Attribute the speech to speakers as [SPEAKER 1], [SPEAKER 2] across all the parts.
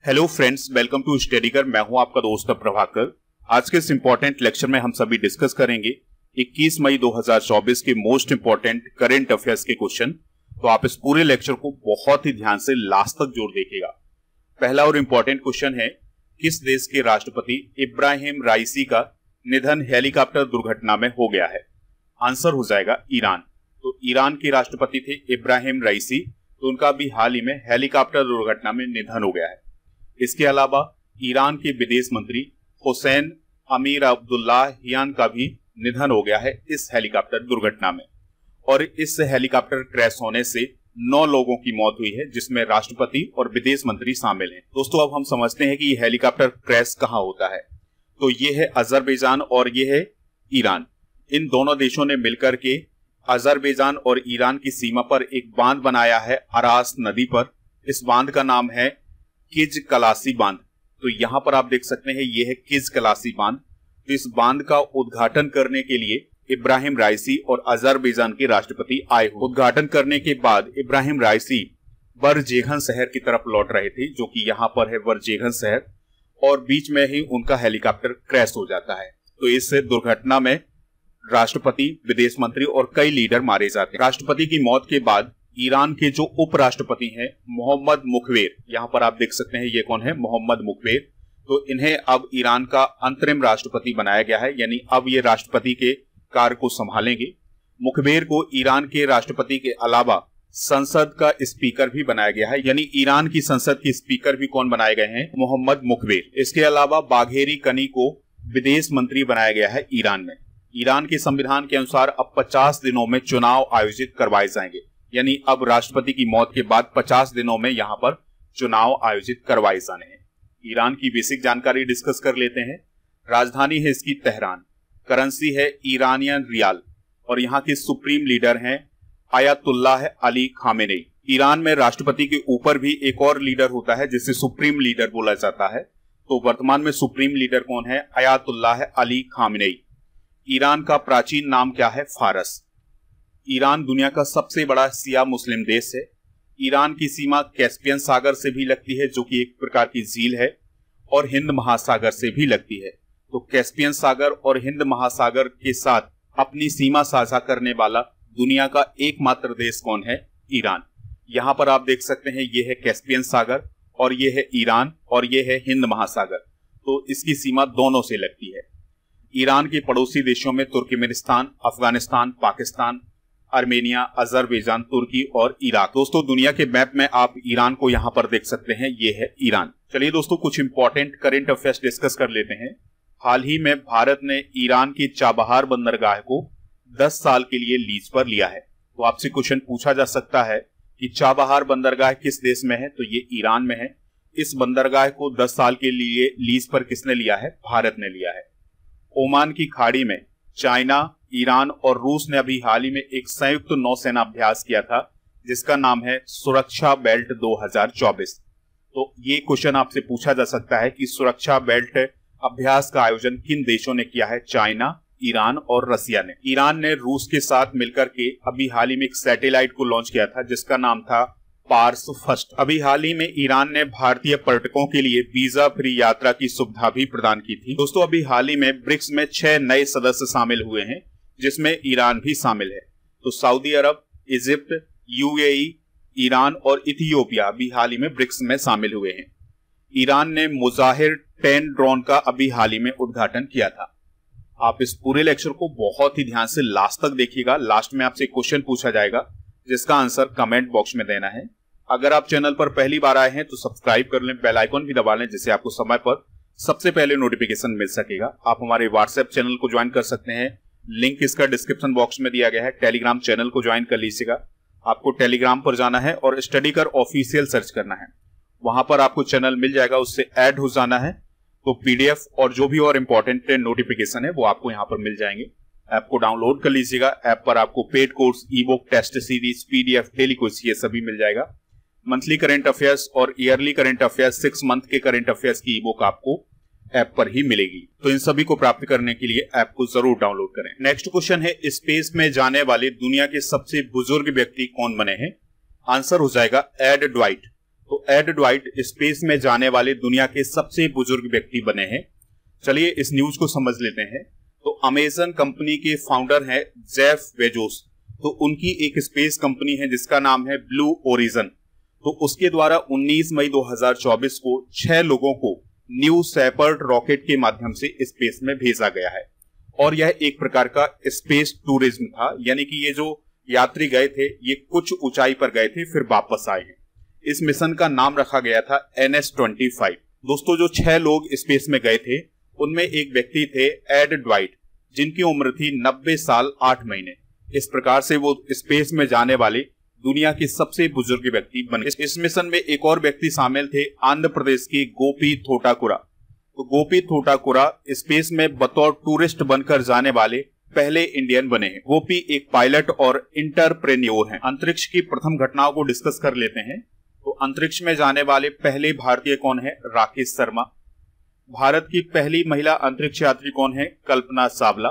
[SPEAKER 1] Hello friends, welcome to स्टडीकर। मैं हूं आपका दोस्त प्रभाकर। आज के इस इंपॉर्टेंट लेक्चर में हम सभी डिस्कस करेंगे 21 मई 2024 के मोस्ट इंपॉर्टेंट करंट अफेयर्स के क्वेश्चन। तो आप इस पूरे लेक्चर को बहुत ही ध्यान से लास्ट तक जोर देखिएगा। पहला और इंपॉर्टेंट क्वेश्चन है, किस देश के राष्ट्रपति इब्राहिम राइसी का निधन हेलीकॉप्टर दुर्घटना में हो गया है? आंसर हो जाएगा ईरान। तो ईरान के राष्ट्रपति थे इब्राहिम राइसी, तो उनका भी हाल ही में हेलीकॉप्टर दुर्घटना में निधन हो गया है। इसके अलावा ईरान के विदेश मंत्री हुसैन अमीर अब्दुल्लाहियान का भी निधन हो गया है इस हेलीकॉप्टर दुर्घटना में। और इस हेलीकॉप्टर क्रैश होने से 9 लोगों की मौत हुई है, जिसमें राष्ट्रपति और विदेश मंत्री शामिल हैं। दोस्तों, अब हम समझते हैं कि ये हेलीकॉप्टर क्रैश कहाँ होता है। तो ये है अजरबैजान और ये है ईरान। इन दोनों देशों ने मिलकर के अजरबैजान और ईरान की सीमा पर एक बांध बनाया है अरास नदी पर। इस बांध का नाम है किज कलासी बांध। तो यहां पर आप देख सकते हैं, यह है किज कलासी बांध। तो इस बांध का उद्घाटन करने के लिए इब्राहिम राइसी और अजरबैजान के राष्ट्रपति आए। उद्घाटन करने के बाद इब्राहिम राइसी बरजेगन शहर की तरफ लौट रहे थे, जो कि यहाँ पर है बरजेगन शहर, और बीच में ही उनका हेलीकॉप्टर क्रैश हो जाता है। तो इस दुर्घटना में राष्ट्रपति, विदेश मंत्री और कई लीडर मारे जाते हैं। राष्ट्रपति की मौत के बाद ईरान के जो उपराष्ट्रपति हैं मोहम्मद मुखवेर, यहां पर आप देख सकते हैं ये कौन है, मोहम्मद मुखवेर। तो इन्हें अब ईरान का अंतरिम राष्ट्रपति बनाया गया है, यानी अब ये राष्ट्रपति के कार्य को संभालेंगे। मुखवेर को ईरान के राष्ट्रपति के अलावा संसद का स्पीकर भी बनाया गया है, यानी ईरान की संसद के स्पीकर भी कौन बनाए गए हैं, मोहम्मद मुखवेर। इसके अलावा बाघेरी कनी को विदेश मंत्री बनाया गया है ईरान में। ईरान के संविधान के अनुसार अब 50 दिनों में चुनाव आयोजित करवाए जाएंगे, यानी अब राष्ट्रपति की मौत के बाद 50 दिनों में यहां पर चुनाव आयोजित करवाए जाने हैं। ईरान की बेसिक जानकारी डिस्कस कर लेते हैं। राजधानी है इसकी तेहरान, करेंसी है ईरानियन रियाल, और यहाँ के सुप्रीम लीडर हैं आयतुल्लाह अली खामेनेई। ईरान में राष्ट्रपति के ऊपर भी एक और लीडर होता है जिसे सुप्रीम लीडर बोला जाता है। तो वर्तमान में सुप्रीम लीडर कौन है, आयतुल्लाह अली खामेनेई। ईरान का प्राचीन नाम क्या है, फारस। ईरान दुनिया का सबसे बड़ा शिया मुस्लिम देश है। ईरान की सीमा कैस्पियन सागर से भी लगती है, जो कि एक प्रकार की झील है, और हिंद महासागर से भी लगती है। तो कैस्पियन सागर और हिंद महासागर के साथ अपनी सीमा साझा करने वाला दुनिया का एकमात्र देश कौन है, ईरान। यहाँ पर आप देख सकते हैं, ये है कैस्पियन सागर और ये है ईरान और ये है हिंद महासागर। तो इसकी सीमा दोनों से लगती है। ईरान के पड़ोसी देशों में Turkmenistan, Afghanistan, Pakistan, Armenia, Azerbaijan, तुर्की और इराक। दोस्तों, दुनिया के मैप में आप ईरान को यहां पर देख सकते हैं, ये है ईरान। चलिए दोस्तों, कुछ इंपॉर्टेंट करंट अफेयर्स डिस्कस कर लेते हैं। हाल ही में भारत ने ईरान की चाबहार बंदरगाह को 10 साल के लिए लीज पर लिया है। तो आपसे क्वेश्चन पूछा जा सकता है कि चाबहार बंदरगाह किस देश में है, तो ये ईरान में है। इस बंदरगाह को 10 साल के लिए लीज पर किसने लिया है, भारत ने लिया है। ओमान की खाड़ी में चाइना, ईरान और रूस ने अभी हाल ही में एक संयुक्त नौसेना अभ्यास किया था, जिसका नाम है सुरक्षा बेल्ट 2024। तो ये क्वेश्चन आपसे पूछा जा सकता है कि सुरक्षा बेल्ट अभ्यास का आयोजन किन देशों ने किया है, चाइना, ईरान और रसिया ने। ईरान ने रूस के साथ मिलकर के अभी हाल ही में एक सैटेलाइट को लॉन्च किया था, जिसका नाम था पार्स फर्स्ट। अभी हाल ही में ईरान ने भारतीय पर्यटकों के लिए वीजा फ्री यात्रा की सुविधा भी प्रदान की थी। दोस्तों, अभी हाल ही में ब्रिक्स में 6 नए सदस्य शामिल हुए हैं, जिसमें ईरान भी शामिल है। तो सऊदी अरब, इजिप्ट, यूएई, ईरान और इथियोपिया भी हाल ही में ब्रिक्स में शामिल हुए हैं। ईरान ने मुजाहिर 10 ड्रोन का अभी हाल ही में उद्घाटन किया था। आप इस पूरे लेक्चर को बहुत ही ध्यान से लास्ट तक देखिएगा। लास्ट में आपसे क्वेश्चन पूछा जाएगा, जिसका आंसर कमेंट बॉक्स में देना है। अगर आप चैनल पर पहली बार आए हैं तो सब्सक्राइब कर लें, बेल आइकन भी दबा लें, जिससे आपको समय पर सबसे पहले नोटिफिकेशन मिल सकेगा। आप हमारे व्हाट्सएप चैनल को ज्वाइन कर सकते हैं, लिंक इसका डिस्क्रिप्शन बॉक्स में दिया गया है। टेलीग्राम चैनल को ज्वाइन कर लीजिएगा। आपको टेलीग्राम पर जाना है और स्टडीकर ऑफिशियल सर्च करना है, वहां पर आपको चैनल मिल जाएगा, उससे ऐड हो जाना है। तो पीडीएफ और जो भी और इंपॉर्टेंट नोटिफिकेशन है वो आपको यहाँ पर मिल जाएंगे। ऐप को डाउनलोड कर लीजिएगा। ऐप पर आपको paid course, e book, test series, PDF, daily quiz, ये सभी मिल जाएगा। मंथली करंट अफेयर्स और ईयरली करंट अफेयर्स, 6 मंथ के करंट अफेयर्स की ई बुक आपको ऐप पर ही मिलेगी। तो इन सभी को प्राप्त करने के लिए ऐप को जरूर डाउनलोड करें। नेक्स्ट क्वेश्चन है, स्पेस में जाने वाले दुनिया के सबसे बुजुर्ग व्यक्ति कौन बने हैं? आंसर हो जाएगा एड ड्वाइट। तो तो एड ड्वाइट स्पेस में जाने वाले दुनिया के सबसे बुजुर्ग व्यक्ति बने हैं। चलिए इस न्यूज को समझ लेते हैं। तो अमेजन कंपनी के फाउंडर हैं जेफ बेजोस। तो उनकी एक स्पेस कंपनी है जिसका नाम है ब्लू ओरिजन। तो उसके द्वारा 19 मई 2024 को 6 लोगों को न्यू शेपर्ड रॉकेट के माध्यम से स्पेस में भेजा गया है और यह एक प्रकार का स्पेस टूरिज्म था, यानी कि ये जो यात्री गए थे ये कुछ ऊंचाई पर गए थे फिर वापस आए हैं। इस मिशन का नाम रखा गया था NS-25। दोस्तों जो 6 लोग स्पेस में गए थे उनमें एक व्यक्ति थे एड ड्वाइट, जिनकी उम्र थी 90 साल 8 महीने। इस प्रकार से वो स्पेस में जाने वाले दुनिया के सबसे बुजुर्ग व्यक्ति बने। इस मिशन में एक और व्यक्ति शामिल थे, आंध्र प्रदेश के गोपी थोटाकुरा। तो गोपी थोटाकुरा स्पेस में बतौर टूरिस्ट बनकर जाने वाले पहले इंडियन बने हैं। गोपी एक पायलट और इंटरप्रेन्योर हैं। अंतरिक्ष की प्रथम घटनाओं को डिस्कस कर लेते हैं। तो अंतरिक्ष में जाने वाले पहले भारतीय कौन है? राकेश शर्मा। भारत की पहली महिला अंतरिक्ष यात्री कौन है? कल्पना चावला।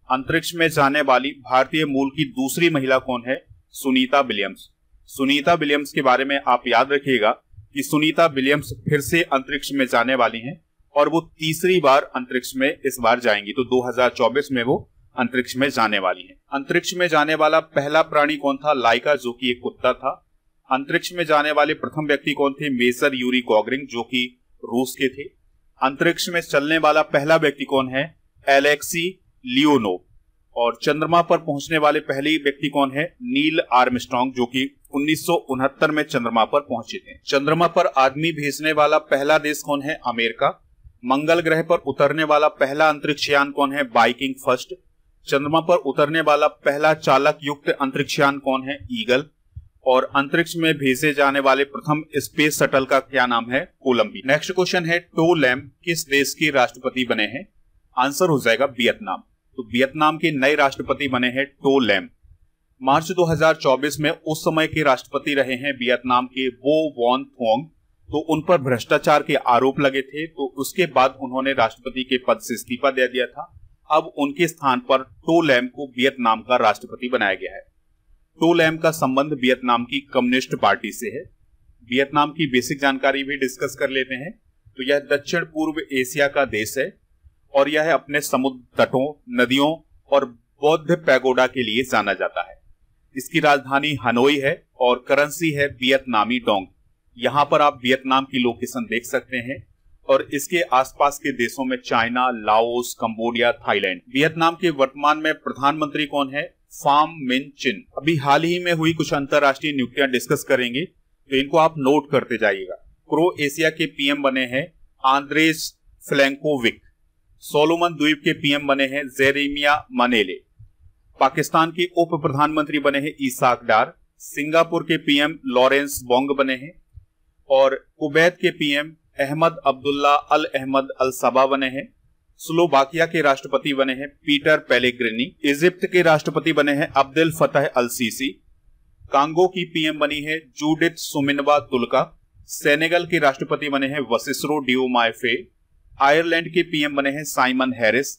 [SPEAKER 1] अंतरिक्ष में जाने वाली भारतीय मूल की दूसरी महिला कौन है? सुनीता विलियम्स। सुनीता विलियम्स के बारे में आप याद रखिएगा कि सुनीता विलियम्स फिर से अंतरिक्ष में जाने वाली हैं और वो तीसरी बार अंतरिक्ष में इस बार जाएंगी। तो 2024 में वो अंतरिक्ष में जाने वाली हैं। अंतरिक्ष में जाने वाला पहला प्राणी कौन था? लाइका, जो कि एक कुत्ता था। अंतरिक्ष में जाने वाले प्रथम व्यक्ति कौन थे? मेजर यूरी गॉगरिंग, जो कि रूस के थे। अंतरिक्ष में चलने वाला पहला व्यक्ति कौन है? Alexei Leonov. और चंद्रमा पर पहुंचने वाले पहले व्यक्ति कौन है? नील आर्मस्ट्रांग, जो कि 1969 में चंद्रमा पर पहुंचे थे। चंद्रमा पर आदमी भेजने वाला पहला देश कौन है? अमेरिका। मंगल ग्रह पर उतरने वाला पहला अंतरिक्ष यान कौन है? Viking first. चंद्रमा पर उतरने वाला पहला चालक युक्त अंतरिक्ष यान कौन है? ईगल। और अंतरिक्ष में भेजे जाने वाले प्रथम स्पेस शटल का क्या नाम है? कोलंबिया। नेक्स्ट क्वेश्चन है, टो लैम किस देश के राष्ट्रपति बने हैं? आंसर हो जाएगा वियतनाम। तो वियतनाम के नए राष्ट्रपति बने हैं टो लैम। मार्च 2024 में उस समय के राष्ट्रपति रहे हैं वियतनाम के वो वॉन थोंग। तो उन पर भ्रष्टाचार के आरोप लगे थे, तो उसके बाद उन्होंने राष्ट्रपति के पद से इस्तीफा दे दिया था। अब उनके स्थान पर टो लैम को वियतनाम का राष्ट्रपति बनाया गया है। टो लैम का संबंध वियतनाम की कम्युनिस्ट पार्टी से है। वियतनाम की बेसिक जानकारी भी डिस्कस कर लेते हैं। तो यह दक्षिण पूर्व एशिया का देश है और यह अपने समुद्र तटों, नदियों और बौद्ध पैगोडा के लिए जाना जाता है। इसकी राजधानी हनोई है और करेंसी है वियतनामी डोंग। यहाँ पर आप वियतनाम की लोकेशन देख सकते हैं और इसके आसपास के देशों में China, Laos, Cambodia, Thailand. Vietnam के वर्तमान में प्रधानमंत्री कौन है? फाम मिन चिन। अभी हाल ही में हुई कुछ अंतरराष्ट्रीय नियुक्तियां डिस्कस करेंगे, तो इनको आप नोट करते जाइएगा। क्रोएशिया के पीएम बने हैं आंद्रेस फ्लेंकोविक। सोलोमन द्वीप के पीएम बने हैं जेरेमिया मनेले। पाकिस्तान के उप प्रधानमंत्री बने हैं इसाक डार। सिंगापुर के पीएम लॉरेंस बोंग बने हैं और कुवैत के पीएम अहमद अब्दुल्ला अल अहमद अल सबा बने हैं। स्लोवाकिया के राष्ट्रपति बने हैं पीटर पेलेग्रिनी। इजिप्ट के राष्ट्रपति बने हैं अब्देल फतह अल सीसी। कांगो की पीएम बनी है जूडिथ सुमिनवा तुलका। सेनेगल के राष्ट्रपति बने हैं वसिस्रो डियोमाय फे। आयरलैंड के पीएम बने हैं साइमन हैरिस।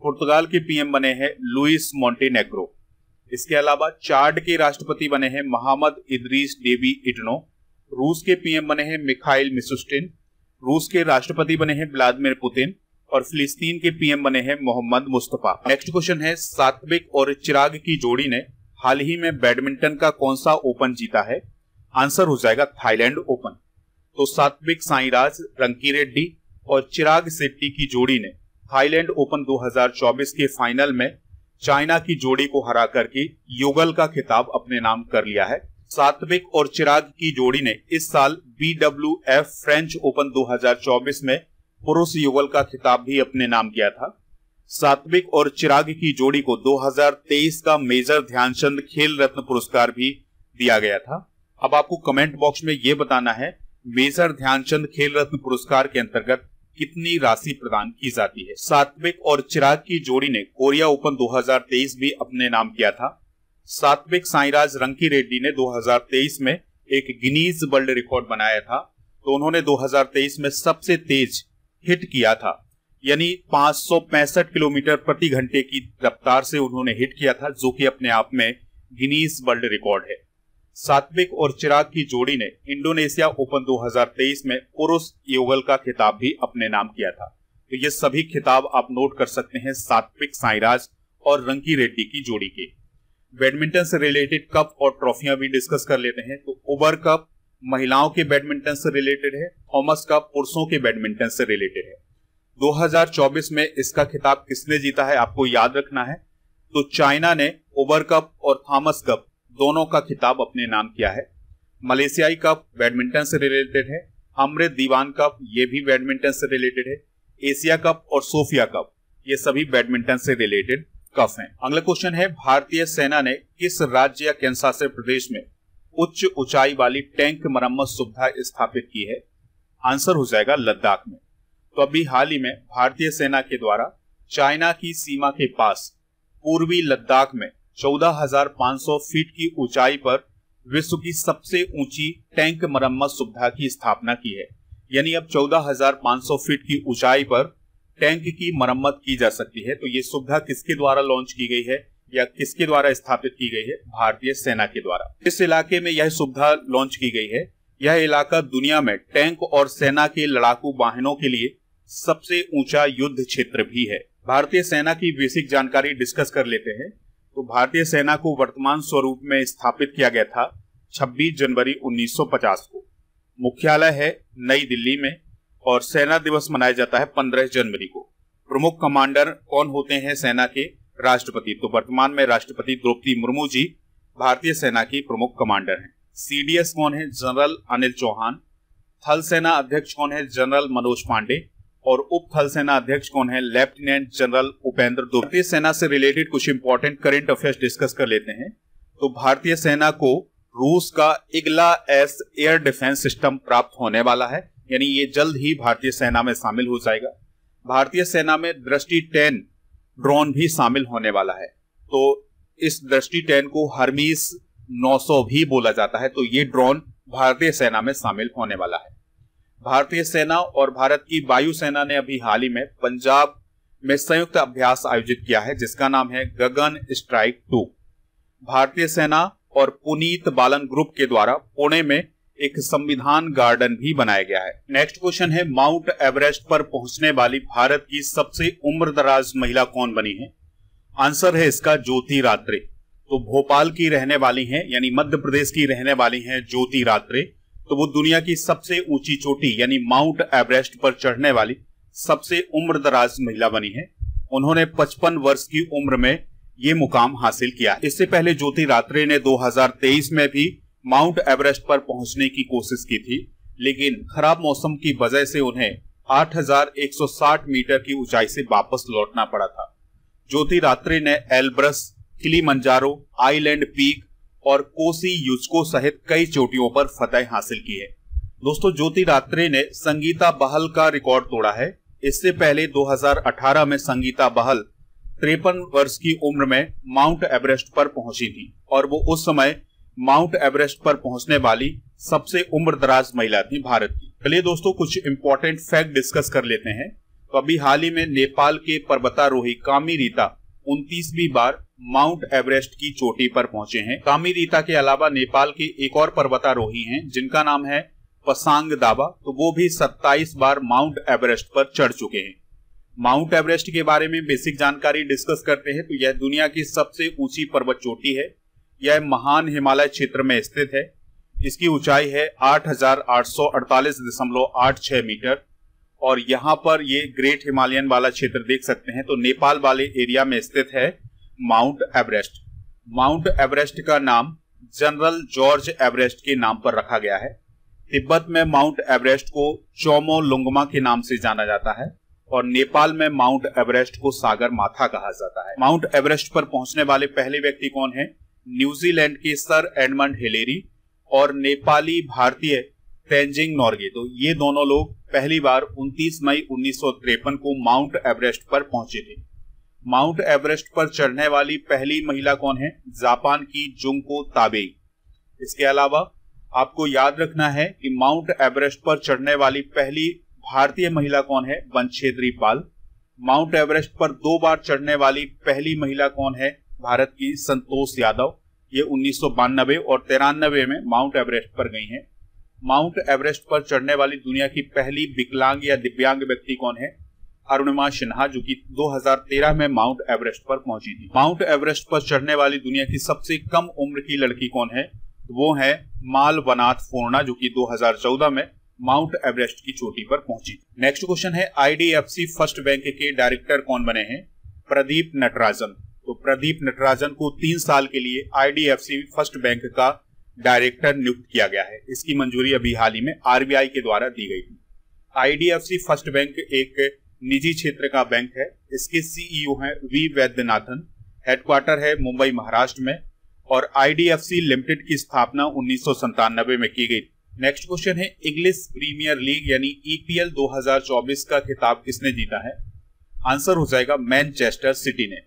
[SPEAKER 1] पुर्तगाल के पीएम बने हैं लुइस मोंटेनेग्रो। इसके अलावा चाड के राष्ट्रपति बने हैं मोहम्मद इदरीस डेबी इटनो। रूस के पीएम बने हैं मिखाइल मिशुस्टिन। रूस के राष्ट्रपति बने हैं व्लादिमीर पुतिन और फिलिस्तीन के पीएम बने हैं मोहम्मद मुस्तफा। नेक्स्ट क्वेश्चन है, सात्विक और चिराग की जोड़ी ने हाल ही में बैडमिंटन का कौन सा ओपन जीता है? आंसर हो जाएगा थाईलैंड ओपन। तो सात्विक साईराज रंकीरेड्डी और चिराग शेट्टी की जोड़ी ने थाईलैंड ओपन 2024 के फाइनल में चाइना की जोड़ी को हरा करके युगल का खिताब अपने नाम कर लिया है। सात्विक और चिराग की जोड़ी ने इस साल BWF फ्रेंच ओपन 2024 में पुरुष युगल का खिताब भी अपने नाम किया था। सात्विक और चिराग की जोड़ी को 2023 का मेजर ध्यानचंद खेल रत्न पुरस्कार भी दिया गया था। अब आपको कमेंट बॉक्स में यह बताना है, मेजर ध्यानचंद खेल रत्न पुरस्कार के अंतर्गत कितनी राशि प्रदान की जाती है। सात्विक और चिराग की जोड़ी ने कोरिया ओपन 2023 भी अपने नाम किया था। सात्विक साईराज रंकीरेड्डी ने 2023 में एक गिनीज वर्ल्ड रिकॉर्ड बनाया था। तो उन्होंने 2023 में सबसे तेज हिट किया था, यानी 565 किलोमीटर प्रति घंटे की रफ्तार से उन्होंने हिट किया था, जो कि अपने आप में गिनीज वर्ल्ड रिकॉर्ड है। सात्विक और चिराग की जोड़ी ने इंडोनेशिया ओपन 2023 में पुरुष युगल का खिताब भी अपने नाम किया था। तो ये सभी खिताब आप नोट कर सकते हैं सात्विक साईराज और रंकी रेड्डी की जोड़ी के। बैडमिंटन से रिलेटेड कप और ट्रॉफियां भी डिस्कस कर लेते हैं। तो उबर कप महिलाओं के बैडमिंटन से रिलेटेड है, थॉमस कप पुरुषों के बैडमिंटन से रिलेटेड है। 2024 में इसका खिताब किसने जीता है आपको याद रखना है। तो चाइना ने उबर कप और थॉमस कप दोनों का खिताब अपने नाम किया है। मलेशियाई कप बैडमिंटन से रिलेटेड है, अमृत दीवान कप ये भी बैडमिंटन से रिलेटेड है, एशिया कप और सोफिया कप ये सभी बैडमिंटन से रिलेटेड कप हैं। अगला क्वेश्चन है, भारतीय सेना ने किस राज्य या केंद्रशासित प्रदेश में उच्च ऊंचाई वाली टैंक मरम्मत सुविधा स्थापित की है? आंसर हो जाएगा लद्दाख में। तो अभी हाल ही में भारतीय सेना के द्वारा चाइना की सीमा के पास पूर्वी लद्दाख में 14,500 फीट की ऊंचाई पर विश्व की सबसे ऊंची टैंक मरम्मत सुविधा की स्थापना की है। यानी अब 14,500 फीट की ऊंचाई पर टैंक की मरम्मत की जा सकती है। तो ये सुविधा किसके द्वारा लॉन्च की गई है या किसके द्वारा स्थापित की गई है? भारतीय सेना के द्वारा। इस इलाके में यह सुविधा लॉन्च की गई है। यह इलाका दुनिया में टैंक और सेना के लड़ाकू वाहनों के लिए सबसे ऊंचा युद्ध क्षेत्र भी है। भारतीय सेना की बेसिक जानकारी डिस्कस कर लेते हैं। तो भारतीय सेना को वर्तमान स्वरूप में स्थापित किया गया था 26 जनवरी 1950 को। मुख्यालय है नई दिल्ली में और सेना दिवस मनाया जाता है 15 जनवरी को। प्रमुख कमांडर कौन होते हैं सेना के? राष्ट्रपति। तो वर्तमान में राष्ट्रपति द्रौपदी मुर्मू जी भारतीय सेना की प्रमुख कमांडर हैं। सीडीएस कौन है? जनरल अनिल चौहान। थल सेना अध्यक्ष कौन है? जनरल मनोज पांडे। और उप थल सेना अध्यक्ष कौन है? Lieutenant general Upendra Dwivedi. भारतीय सेना से रिलेटेड कुछ इंपॉर्टेंट करंट अफेयर्स डिस्कस कर लेते हैं। तो भारतीय सेना को रूस का Igla S air defence system प्राप्त होने वाला है, यानी ये जल्द ही भारतीय सेना में शामिल हो जाएगा। भारतीय सेना में दृष्टि 10 ड्रोन भी शामिल होने वाला है। तो इस दृष्टि 10 को हर्मीस 900 भी बोला जाता है। तो ये ड्रोन भारतीय सेना में शामिल होने वाला है। भारतीय सेना और भारत की वायुसेना ने अभी हाल ही में पंजाब में संयुक्त अभ्यास आयोजित किया है जिसका नाम है गगन स्ट्राइक 2। भारतीय सेना और पुनीत बालन ग्रुप के द्वारा पुणे में एक संविधान गार्डन भी बनाया गया है। नेक्स्ट क्वेश्चन है, माउंट एवरेस्ट पर पहुंचने वाली भारत की सबसे उम्रदराज महिला कौन बनी है? आंसर है इसका ज्योति रात्रे। तो भोपाल की रहने वाली हैं, यानी मध्य प्रदेश की रहने वाली हैं ज्योति रात्रे। तो वो दुनिया की सबसे ऊंची चोटी यानी माउंट एवरेस्ट पर चढ़ने वाली सबसे उम्रदराज महिला बनी है। उन्होंने 55 वर्ष की उम्र में ये मुकाम हासिल किया। इससे पहले ज्योति रात्रे ने 2023 में भी माउंट एवरेस्ट पर पहुंचने की कोशिश की थी, लेकिन खराब मौसम की वजह से उन्हें 8,160 मीटर की ऊंचाई से वापस लौटना पड़ा था। ज्योति रात्रे ने एल्ब्रस, किलिमंजारो, आइलैंड पीक और कोसी युजको सहित कई चोटियों पर फतह हासिल की है। दोस्तों, ज्योति रात्रे ने संगीता बहल का रिकॉर्ड तोड़ा है। इससे पहले 2018 में संगीता बहल 53 वर्ष की उम्र में माउंट एवरेस्ट पर पहुंची थी और वो उस समय माउंट एवरेस्ट पर पहुंचने वाली सबसे उम्रदराज महिला थी भारत की। चलिए दोस्तों, कुछ इंपॉर्टेंट फैक्ट डिस्कस कर लेते हैं। तो अभी हाल ही में नेपाल के पर्वतारोही कामी रीता 29वीं बार माउंट एवरेस्ट की चोटी पर पहुंचे हैं। कामी रीता के अलावा नेपाल के एक और पर्वतारोही हैं जिनका नाम है पसांग दावा। तो वो भी 27 बार माउंट एवरेस्ट पर चढ़ चुके हैं। माउंट एवरेस्ट के बारे में बेसिक जानकारी डिस्कस करते हैं। तो यह दुनिया की सबसे ऊंची पर्वत चोटी है। यह महान हिमालय क्षेत्र में स्थित है। इसकी ऊंचाई है 8,848.86 मीटर और यहाँ पर ये ग्रेट हिमालयन वाला क्षेत्र देख सकते हैं। तो नेपाल वाले एरिया में स्थित है माउंट एवरेस्ट। माउंट एवरेस्ट का नाम जनरल जॉर्ज एवरेस्ट के नाम पर रखा गया है। तिब्बत में माउंट एवरेस्ट को चोमो लुंगमा के नाम से जाना जाता है और नेपाल में माउंट एवरेस्ट को सागर माथा कहा जाता है। माउंट एवरेस्ट पर पहुंचने वाले पहले व्यक्ति कौन है? न्यूजीलैंड के सर एडमंड हिलेरी और नेपाली भारतीय तेंजिंग नोर्गे। तो ये दोनों लोग पहली बार 29 मई 1953 को माउंट एवरेस्ट पर पहुंचे थे। माउंट एवरेस्ट पर चढ़ने वाली पहली महिला कौन है? जापान की जुंको ताबेई। इसके अलावा आपको याद रखना है कि माउंट एवरेस्ट पर चढ़ने वाली पहली भारतीय महिला कौन है? वनछेद्री पाल। माउंट एवरेस्ट पर 2 बार चढ़ने वाली पहली महिला कौन है? भारत की संतोष यादव। ये 1992 और 93 में माउंट एवरेस्ट पर गई हैं। माउंट एवरेस्ट पर चढ़ने वाली दुनिया की पहली विकलांग या दिव्यांग व्यक्ति कौन है? अरुणिमा सिन्हा, जो कि 2013 में माउंट एवरेस्ट पर पहुंची थी। माउंट एवरेस्ट पर चढ़ने वाली दुनिया की सबसे कम उम्र की लड़की कौन है? वो है मालवनाथ फोर्ना, जो कि 2014 में माउंट एवरेस्ट की चोटी पर पहुंची। नेक्स्ट क्वेश्चन है IDFC फर्स्ट बैंक के डायरेक्टर कौन बने हैं? प्रदीप नटराजन। तो प्रदीप नटराजन को 3 साल के लिए IDFC फर्स्ट बैंक का डायरेक्टर नियुक्त किया गया है। इसकी मंजूरी अभी हाल ही में RBI के द्वारा दी गई थी। IDFC फर्स्ट बैंक एक निजी क्षेत्र का बैंक है। इसके CEO हैं V वैद्यनाथन। हेडक्वार्टर है मुंबई महाराष्ट्र में और IDFC लिमिटेड की स्थापना 1997 में की गई। नेक्स्ट क्वेश्चन है इंग्लिश प्रीमियर लीग यानी EPL 2024 का खिताब किसने जीता है? आंसर हो जाएगा मैनचेस्टर सिटी ने।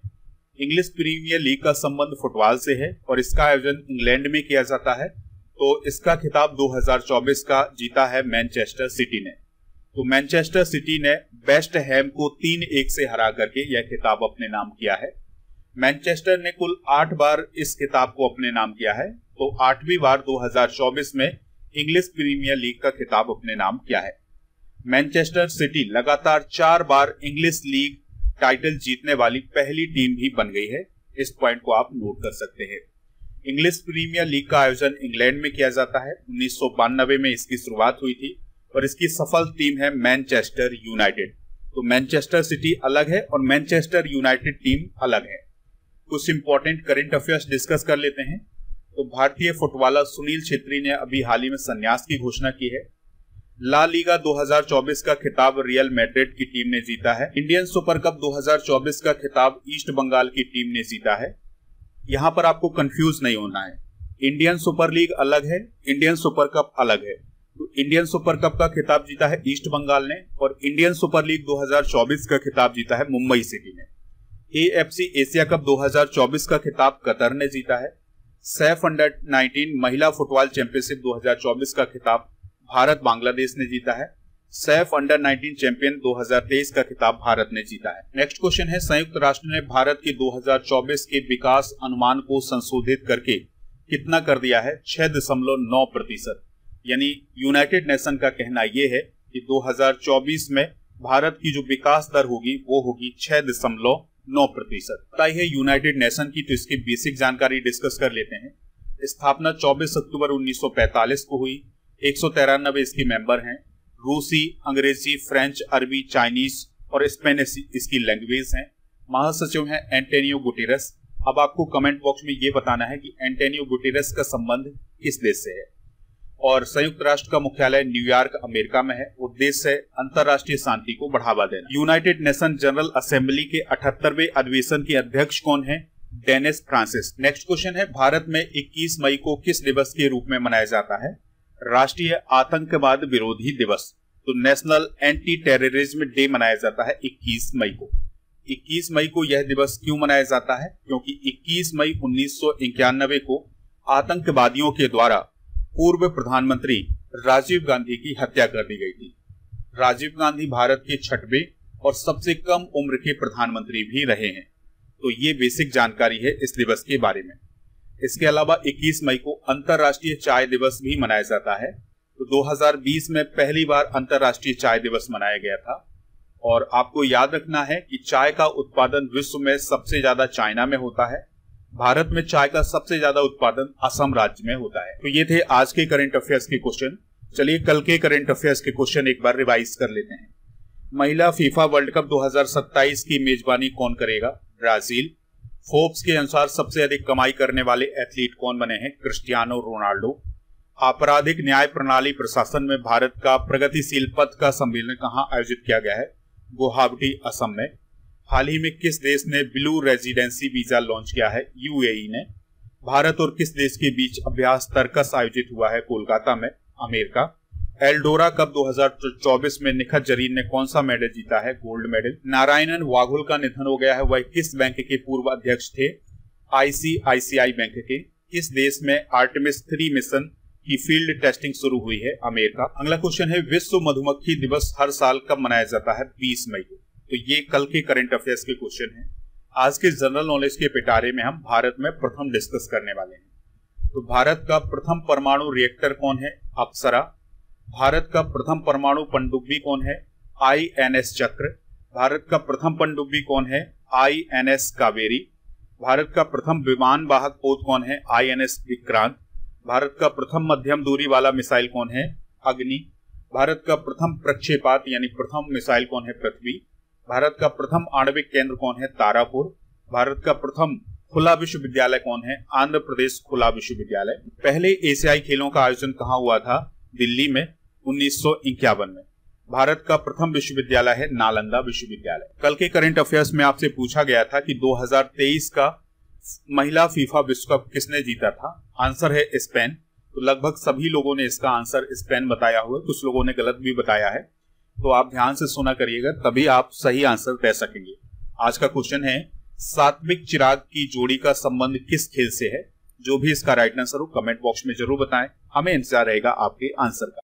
[SPEAKER 1] इंग्लिश प्रीमियर लीग का संबंध फुटबॉल से है और इसका आयोजन इंग्लैंड में किया जाता है। तो इसका खिताब 2024 का जीता है मैनचेस्टर सिटी ने। तो मैनचेस्टर सिटी ने वेस्ट हैम को 3-1 से हरा करके यह खिताब अपने नाम किया है। मैनचेस्टर ने कुल 8 बार इस खिताब को अपने नाम किया है। तो 8वीं बार 2024 में इंग्लिश प्रीमियर लीग का खिताब अपने नाम किया है। मैनचेस्टर सिटी लगातार 4 बार इंग्लिश लीग टाइटल जीतने वाली पहली टीम भी बन गई है। इस पॉइंट को आप नोट कर सकते हैं। इंग्लिश प्रीमियर लीग का आयोजन इंग्लैंड में किया जाता है। 1992 में इसकी शुरुआत हुई थी और इसकी सफल टीम है मैनचेस्टर यूनाइटेड। तो मैनचेस्टर सिटी अलग है और मैनचेस्टर यूनाइटेड टीम अलग है। कुछ इंपॉर्टेंट करंट अफेयर्स डिस्कस कर लेते हैं। तो भारतीय फुटबॉलर सुनील छेत्री ने अभी हाल ही में संन्यास की घोषणा की है। ला लीगा 2024 का खिताब रियल मैड्रिड की टीम ने जीता है। इंडियन सुपर कप 2024 का खिताब ईस्ट बंगाल की टीम ने जीता है। यहां पर आपको कंफ्यूज नहीं होना है। इंडियन सुपर लीग अलग है, इंडियन सुपर कप अलग है। तो इंडियन सुपर कप का खिताब जीता है ईस्ट बंगाल ने और इंडियन सुपर लीग 2024 का खिताब जीता है मुंबई सिटी ने। AFC एशिया कप 2024 का खिताब कतर ने जीता है। सैफ अंडर-19 महिला फुटबॉल चैंपियनशिप 2024 का खिताब भारत बांग्लादेश ने जीता है। सैफ अंडर-19 चैंपियन 2023 का खिताब भारत ने जीता है। नेक्स्ट क्वेश्चन है संयुक्त राष्ट्र ने भारत के 2024 के विकास अनुमान को संशोधित करके कितना कर दिया है? 6.9%। यानी यूनाइटेड नेशन का कहना यह है कि 2024 में भारत की जो विकास दर होगी वो होगी 6.9%। पता है यूनाइटेड नेशन की, तो इसकी बेसिक जानकारी डिस्कस कर लेते हैं। स्थापना 24 अक्टूबर 1945 को हुई। 193 इसके मेंबर हैं। रूसी, अंग्रेजी, फ्रेंच, अरबी, चाइनीज और स्पेनिश इसकी लैंग्वेज हैं। महासचिव हैं एंटोनियो गुटेरेस। अब आपको कमेंट बॉक्स में ये बताना है कि एंटोनियो गुटेरेस का संबंध किस देश से है। और संयुक्त राष्ट्र का मुख्यालय न्यूयॉर्क अमेरिका में है। उद्देश्य है अंतरराष्ट्रीय शांति को बढ़ावा देना। यूनाइटेड नेशन जनरल असेंबली के 78वें अधिवेशन के अध्यक्ष कौन है? Dennis Francis. नेक्स्ट क्वेश्चन है भारत में 21 मई को किस दिवस के रूप में मनाया जाता है? राष्ट्रीय आतंकवाद विरोधी दिवस। तो नेशनल एंटी टेररिज्म डे मनाया जाता है 21 मई को। 21 मई को यह दिवस क्यों मनाया जाता है? क्योंकि 21 मई 1991 को आतंकवादियों के द्वारा पूर्व प्रधानमंत्री राजीव गांधी की हत्या कर दी गई थी। राजीव गांधी भारत के 6वें और सबसे कम उम्र के प्रधानमंत्री भी रहे हैं। तो ये बेसिक जानकारी है इस दिवस के बारे में। इसके अलावा 21 मई को अंतरराष्ट्रीय चाय दिवस भी मनाया जाता है। तो 2020 में पहली बार अंतरराष्ट्रीय चाय दिवस मनाया गया था। और आपको याद रखना है कि चाय का उत्पादन विश्व में सबसे ज्यादा चाइना में होता है। भारत में चाय का सबसे ज्यादा उत्पादन असम राज्य में होता है। तो ये थे आज के करंट अफेयर्स के क्वेश्चन। चलिए कल के करंट अफेयर्स के क्वेश्चन एक बार रिवाइज कर लेते हैं। महिला फीफा वर्ल्ड कप 2027 की मेजबानी कौन करेगा? ब्राजील। फोर्ब्स के अनुसार सबसे अधिक कमाई करने वाले एथलीट कौन बने हैं? Cristiano Ronaldo. आपराधिक न्याय प्रणाली प्रशासन में भारत का प्रगतिशील पथ का सम्मेलन कहां आयोजित किया गया है? गुवाहाटी, असम में। हाल ही में किस देश ने ब्लू रेजिडेंसी वीजा लॉन्च किया है? UAE ने। भारत और किस देश के बीच अभ्यास तर्कस आयोजित हुआ है? कोलकाता में, अमेरिका। एल्डोरा कप 2024 में निखत जरीन ने कौन सा मेडल जीता है? Gold medal. नारायणन वाघुल का निधन हो गया है। वह किस बैंक के पूर्व अध्यक्ष थे? ICICI बैंक के। किस देश में आर्टेमिस 3 मिशन की फील्ड टेस्टिंग शुरू हुई है? अमेरिका। अगला क्वेश्चन है विश्व मधुमक्खी दिवस हर साल कब मनाया जाता है? 20 मई को। तो ये कल के करंट अफेयर्स के क्वेश्चन हैं। आज के जनरल नॉलेज के पिटारे में हम भारत में प्रथम डिस्कस करने वाले हैं। तो भारत का प्रथम परमाणु रिएक्टर कौन है? अप्सरा। भारत का प्रथम परमाणु पनडुब्बी कौन है? INS चक्र। भारत का प्रथम पनडुब्बी कौन है? INS कावेरी। भारत का प्रथम विमान वाहक पोत कौन है? INS विक्रांत। भारत का प्रथम मध्यम दूरी वाला मिसाइल कौन है? अग्नि। भारत का प्रथम प्रक्षेपात यानी प्रथम मिसाइल कौन है? पृथ्वी। भारत का प्रथम आणविक केंद्र कौन है? तारापुर। भारत का प्रथम खुला विश्वविद्यालय कौन है? आंध्र प्रदेश खुला विश्वविद्यालय। पहले एशियाई खेलों का आयोजन कहाँ हुआ था? दिल्ली में 1951 में। भारत का प्रथम विश्वविद्यालय है नालंदा विश्वविद्यालय। कल के करंट अफेयर्स में आपसे पूछा गया था कि 2023 का महिला फीफा विश्व कप किसने जीता था? आंसर है स्पेन। तो लगभग सभी लोगों ने इसका आंसर स्पेन बताया हुआ है, कुछ लोगों ने गलत भी बताया है, तो आप ध्यान से सुना करिएगा, तभी आप सही आंसर दे सकेंगे। आज का क्वेश्चन है, सात्विक चिराग की जोड़ी का संबंध किस खेल से है? जो भी इसका राइट आंसर हो कमेंट बॉक्स में जरूर बताएं, हमें इंतजार रहेगा आपके आंसर का।